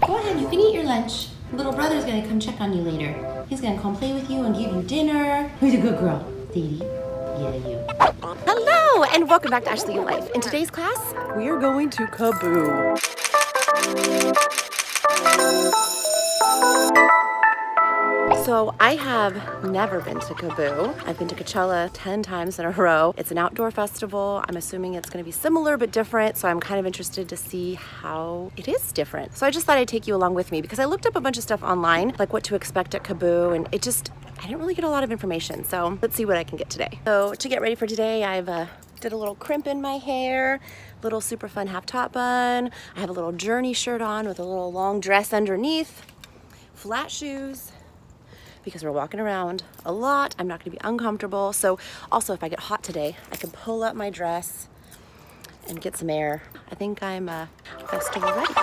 Go ahead, you can eat your lunch. Little brother's gonna come check on you later. He's gonna come play with you and give you dinner. Who's a good girl? Sadie? Yeah, you. Hello, and welcome back to Ashley in Life. In today's class, we are going to KAABOO. So I have never been to KAABOO. I've been to Coachella 10 times in a row. It's an outdoor festival. I'm assuming it's gonna be similar but different, so I'm kind of interested to see how it is different. So I just thought I'd take you along with me because I looked up a bunch of stuff online, like what to expect at KAABOO, and I didn't really get a lot of information. So let's see what I can get today. So to get ready for today, I've did a little crimp in my hair, little super fun half top bun. I have a little Journey shirt on with a little long dress underneath, flat shoes, because we're walking around a lot. I'm not gonna be uncomfortable. So also if I get hot today, I can pull up my dress and get some air. I think I'm festival ready.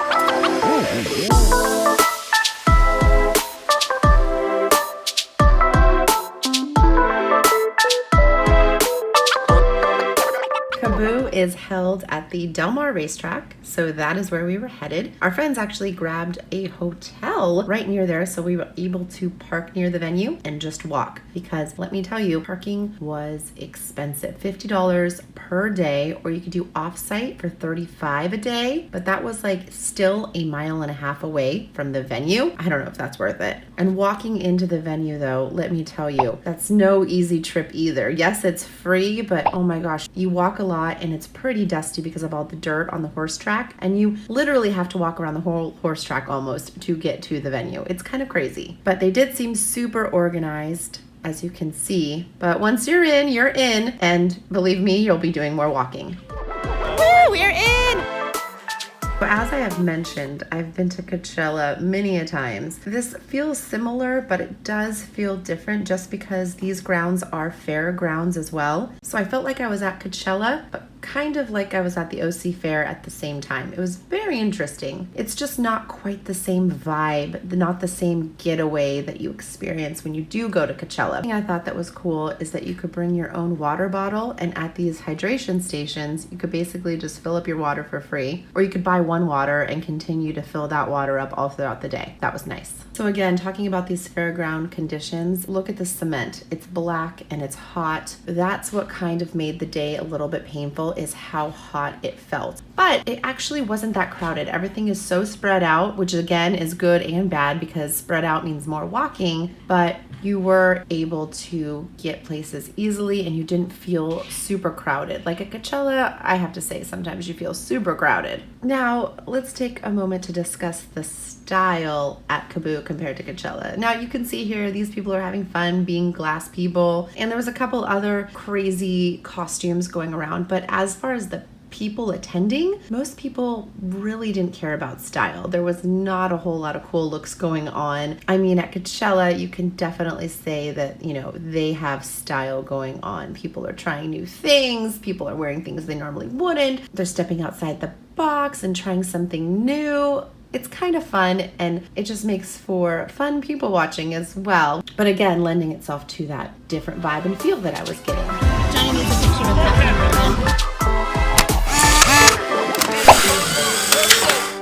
KAABOO is held at the Del Mar racetrack, so that is where we were headed. Our friends actually grabbed a hotel right near there, so we were able to park near the venue and just walk, because let me tell you, parking was expensive. $50 per day, or you could do off-site for $35 a day, but that was like still a mile and a half away from the venue. I don't know if that's worth it. And walking into the venue though, let me tell you, that's no easy trip either. Yes, it's free, but oh my gosh, you walk a lot and it's pretty dusty because of all the dirt on the horse track, and you literally have to walk around the whole horse track almost to get to the venue. It's kind of crazy, but they did seem super organized, as you can see. But once you're in, and believe me, you'll be doing more walking. Woo, we're in! So as I have mentioned, I've been to Coachella many a times. This feels similar, but it does feel different just because these grounds are fair grounds as well. So I felt like I was at Coachella, but kind of like I was at the OC Fair at the same time. It was very interesting. It's just not quite the same vibe, not the same getaway that you experience when you do go to Coachella. The thing I thought that was cool is that you could bring your own water bottle, and at these hydration stations, you could basically just fill up your water for free, or you could buy one water and continue to fill that water up all throughout the day. That was nice. So again, talking about these fairground conditions, look at the cement. It's black and it's hot. That's what kind of made the day a little bit painful, is how hot it felt. But it actually wasn't that crowded. Everything is so spread out, which again is good and bad because spread out means more walking, but you were able to get places easily and you didn't feel super crowded. Like at Coachella, I have to say, sometimes you feel super crowded. Now, let's take a moment to discuss the style at KAABOO compared to Coachella. Now, you can see here, these people are having fun being glass people, and there was a couple other crazy costumes going around, but as far as the people attending, most people really didn't care about style. There was not a whole lot of cool looks going on. I mean, at Coachella, you can definitely say that, you know, they have style going on. People are trying new things. People are wearing things they normally wouldn't. They're stepping outside the box and trying something new. It's kind of fun, and it just makes for fun people watching as well. But again, lending itself to that different vibe and feel that I was getting. Johnny needs a picture of that.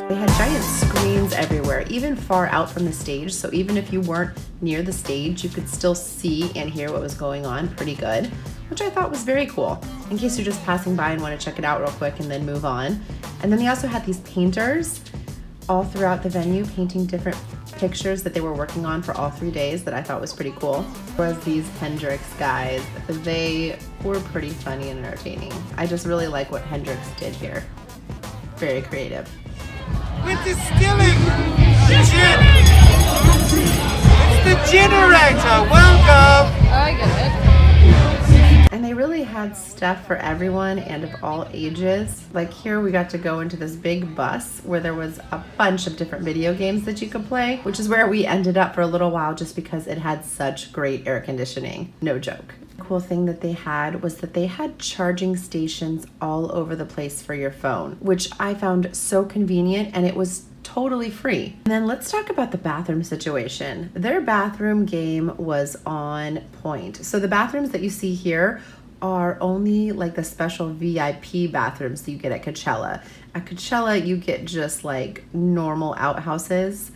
They had giant screens everywhere, even far out from the stage. So even if you weren't near the stage, you could still see and hear what was going on pretty good, which I thought was very cool, in case you're just passing by and want to check it out real quick and then move on. And then they also had these painters all throughout the venue painting different pictures that they were working on for all 3 days that I thought was pretty cool. There was these Hendrix guys. They were pretty funny and entertaining. I just really like what Hendrix did here. Very creative. We're distilling gin. It's the generator. Welcome. I get it. And they really had stuff for everyone and of all ages. Like here we got to go into this big bus where there was a bunch of different video games that you could play, which is where we ended up for a little while just because it had such great air conditioning. No joke. Cool thing that they had was that they had charging stations all over the place for your phone, which I found so convenient, and it was totally free. And then let's talk about the bathroom situation. Their bathroom game was on point. So the bathrooms that you see here are only like the special VIP bathrooms that you get at Coachella. At Coachella, you get just like normal outhouses.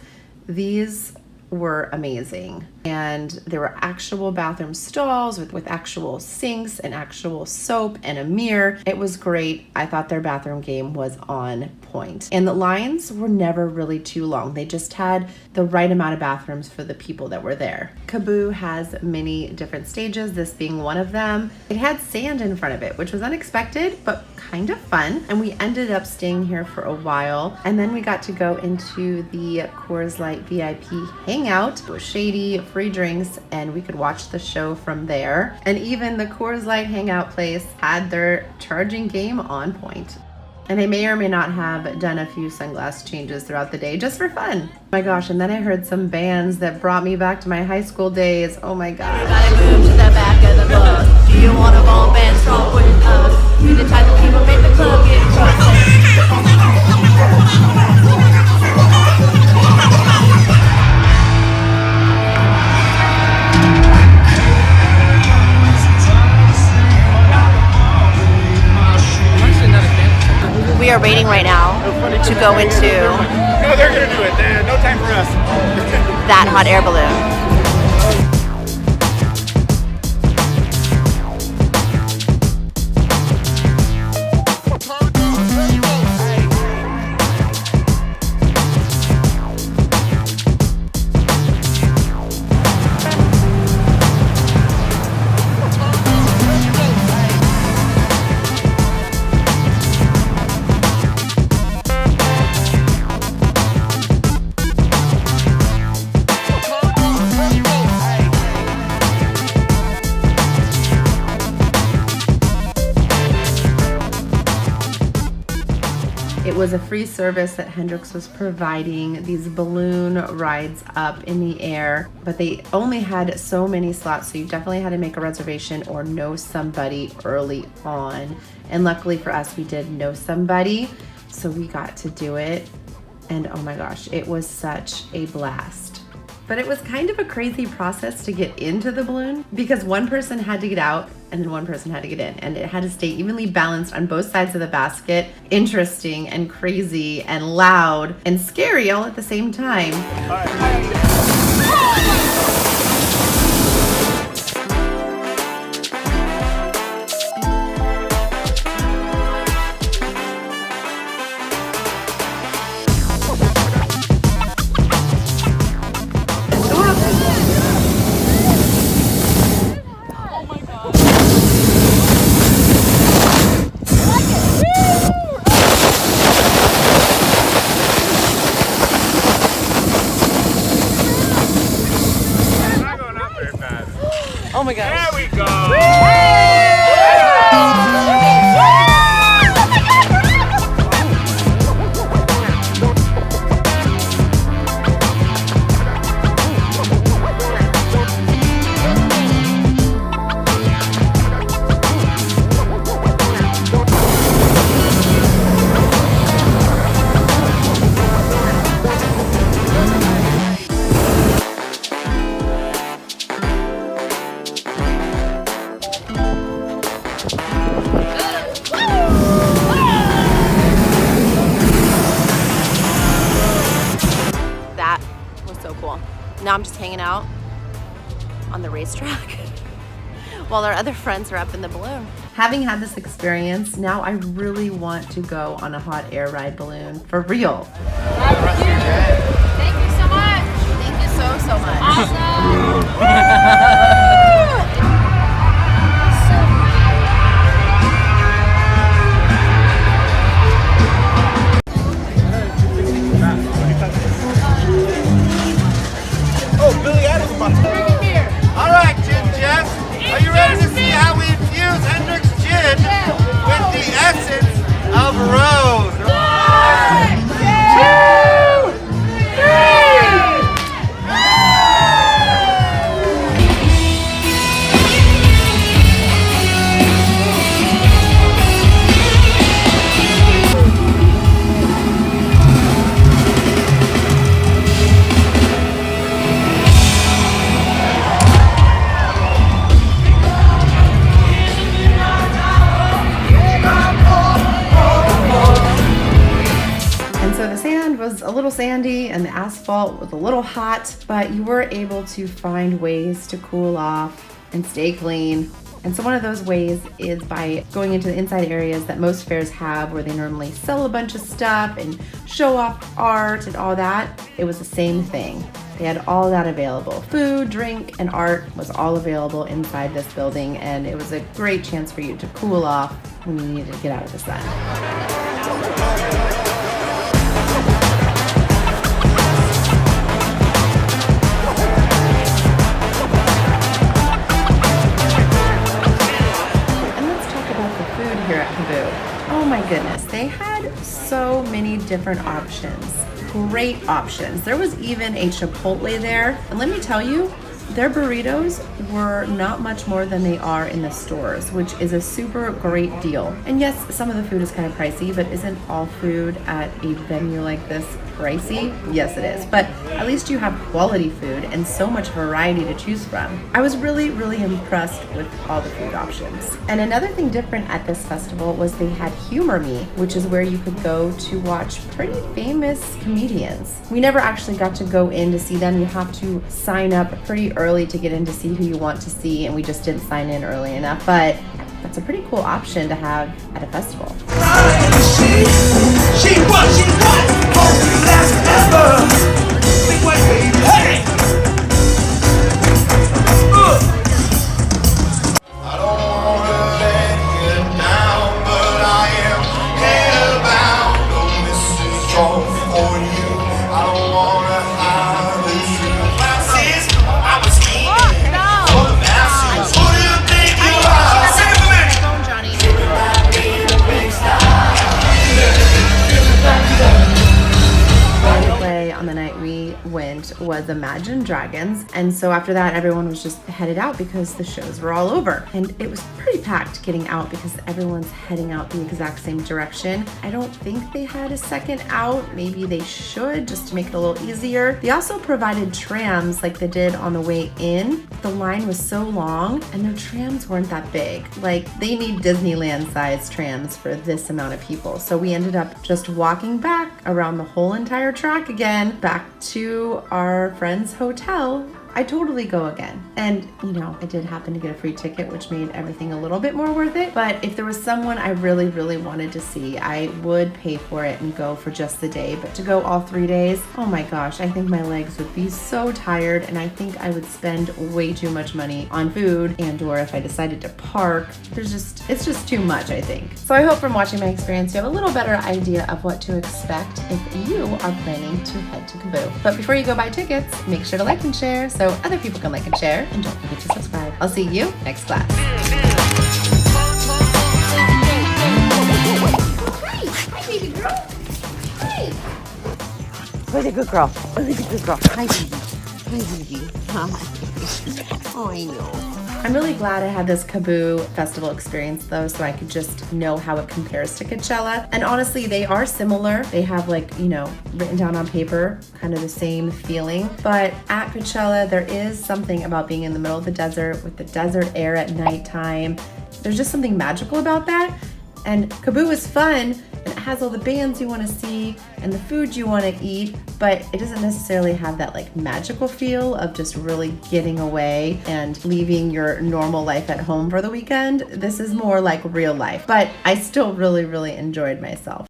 These were amazing. And there were actual bathroom stalls with actual sinks and actual soap and a mirror. It was great. I thought their bathroom game was on point. And the lines were never really too long. They just had the right amount of bathrooms for the people that were there. KAABOO has many different stages, this being one of them. It had sand in front of it, which was unexpected, but kind of fun. And we ended up staying here for a while. And then we got to go into the Coors Light VIP hangout. It was shady, free drinks, and we could watch the show from there. And even the Coors Light hangout place had their charging game on point. And I may or may not have done a few sunglass changes throughout the day just for fun. Oh my gosh, and then I heard some bands that brought me back to my high school days. Oh my god. Everybody move to the back of the bus. Do you want a ball band strong with us? We the type of people make the club get crushed. We are waiting right now to go into No, they're gonna do it. No time for us. that hot air balloon. It was a free service that Hendrix was providing, these balloon rides up in the air, but they only had so many slots, so you definitely had to make a reservation or know somebody early on. And luckily for us, we did know somebody, so we got to do it. And oh my gosh, it was such a blast. But it was kind of a crazy process to get into the balloon because one person had to get out and then one person had to get in, and it had to stay evenly balanced on both sides of the basket. Interesting and crazy and loud and scary all at the same time. Not going up very fast. Oh my gosh. There we go. That was so cool. Now I'm just hanging out on the racetrack while our other friends are up in the balloon. Having had this experience, now I really want to go on a hot air ride balloon for real. Thank you so much. Thank you so much. Awesome. Oh, Billy Adams. All right, Gin Jeff. Are you ready to see how we infuse Hendrix Gin with the essence of rose? One, two, three. and the asphalt was a little hot, but you were able to find ways to cool off and stay clean. And so one of those ways is by going into the inside areas that most fairs have, where they normally sell a bunch of stuff and show off art and all that. It was the same thing. They had all that available. Food, drink, and art was all available inside this building, and it was a great chance for you to cool off when you needed to get out of the sun. Here at KAABOO. Oh my goodness, they had so many different options. Great options. There was even a Chipotle there, and let me tell you, their burritos were not much more than they are in the stores, which is a super great deal. And yes, some of the food is kind of pricey, but isn't all food at a venue like this pricey? Yes, it is. But at least you have quality food and so much variety to choose from. I was really, really impressed with all the food options. And another thing different at this festival was they had Humor Me, which is where you could go to watch pretty famous comedians. We never actually got to go in to see them. You have to sign up pretty early to get in to see who you want to see, and we just didn't sign in early enough, but that's a pretty cool option to have at a festival. She was, hope you last forever. Big white baby, hey! I don't wanna let you down, but I am hellbound. Oh, this is strong for you. I don't wanna hide the truth. Classes, I was eating for the masses. Who do you think you are? Sing it for me. Play on the night we went was Imagine Dragons, and so after that everyone was just headed out because the shows were all over, and it was pretty packed getting out because everyone's heading out the exact same direction. I don't think they had a second out. Maybe they should, just to make it a little easier. They also provided trams like they did on the way in. The line was so long and their trams weren't that big. Like, they need Disneyland sized trams for this amount of people. So we ended up just walking back around the whole entire track again, back to our friend's hotel. I totally go again. And you know, I did happen to get a free ticket, which made everything a little bit more worth it. But if there was someone I really, really wanted to see, I would pay for it and go for just the day. But to go all 3 days, oh my gosh, I think my legs would be so tired, and I think I would spend way too much money on food, and or if I decided to park, it's just too much, I think. So I hope from watching my experience, you have a little better idea of what to expect if you are planning to head to KAABOO. But before you go buy tickets, make sure to like and share so other people can like and share, and don't forget to subscribe. I'll see you next class. Hi, baby girl. Hi. Where's a good girl? Where's a good girl? Hi, baby. Hi, baby. Hi. Oh, I know. I'm really glad I had this KAABOO festival experience though, so I could just know how it compares to Coachella. And honestly, they are similar. They have, like, you know, written down on paper, kind of the same feeling. But at Coachella, there is something about being in the middle of the desert with the desert air at nighttime. There's just something magical about that. And KAABOO is fun, and it has all the bands you want to see and the food you want to eat, but it doesn't necessarily have that like magical feel of just really getting away and leaving your normal life at home for the weekend. This is more like real life, but I still really, really enjoyed myself.